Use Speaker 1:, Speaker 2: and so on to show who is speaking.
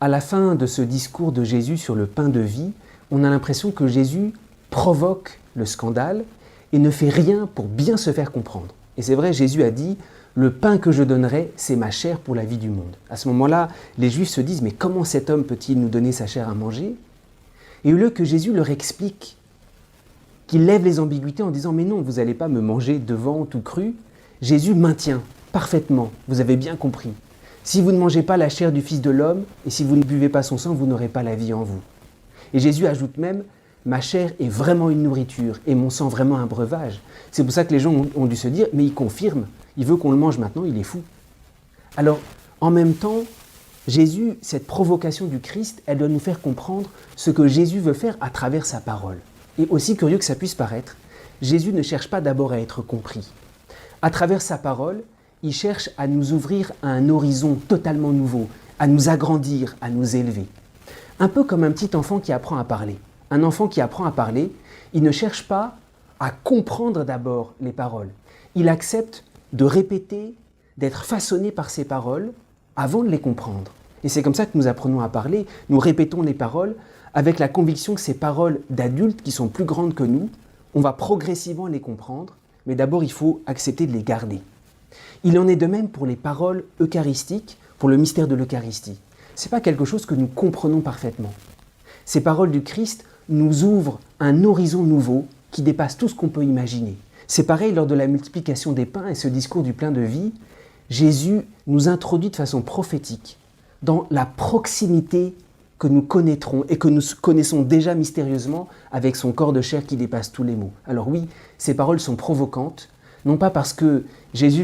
Speaker 1: à la fin de ce discours de Jésus sur le pain de vie, on a l'impression que Jésus provoque le scandale et ne fait rien pour bien se faire comprendre. Et c'est vrai, Jésus a dit « Le pain que je donnerai, c'est ma chair pour la vie du monde ». À ce moment-là, les Juifs se disent « Mais comment cet homme peut-il nous donner sa chair à manger ?» Et au lieu que Jésus leur explique, qu'il lève les ambiguïtés en disant « Mais non, vous n'allez pas me manger devant tout cru », Jésus maintient parfaitement, vous avez bien compris. Si vous ne mangez pas la chair du Fils de l'homme et si vous ne buvez pas son sang, vous n'aurez pas la vie en vous. Et Jésus ajoute même « Ma chair est vraiment une nourriture et mon sang vraiment un breuvage ». C'est pour ça que les gens ont dû se dire « Mais il confirme, il veut qu'on le mange maintenant, il est fou ». Alors, en même temps, Jésus, cette provocation du Christ, elle doit nous faire comprendre ce que Jésus veut faire à travers sa parole. Et aussi curieux que ça puisse paraître, Jésus ne cherche pas d'abord à être compris. À travers sa parole, il cherche à nous ouvrir à un horizon totalement nouveau, à nous agrandir, à nous élever. Un peu comme un petit enfant qui apprend à parler. Un enfant qui apprend à parler, il ne cherche pas à comprendre d'abord les paroles. Il accepte de répéter, d'être façonné par ces paroles avant de les comprendre. Et c'est comme ça que nous apprenons à parler. Nous répétons les paroles avec la conviction que ces paroles d'adultes qui sont plus grandes que nous, on va progressivement les comprendre, mais d'abord il faut accepter de les garder. Il en est de même pour les paroles eucharistiques, pour le mystère de l'Eucharistie. Ce n'est pas quelque chose que nous comprenons parfaitement. Ces paroles du Christ nous ouvrent un horizon nouveau qui dépasse tout ce qu'on peut imaginer. C'est pareil lors de la multiplication des pains et ce discours du plein de vie. Jésus nous introduit de façon prophétique dans la proximité que nous connaîtrons et que nous connaissons déjà mystérieusement avec son corps de chair qui dépasse tous les mots. Alors oui, ces paroles sont provocantes, non pas parce que Jésus veut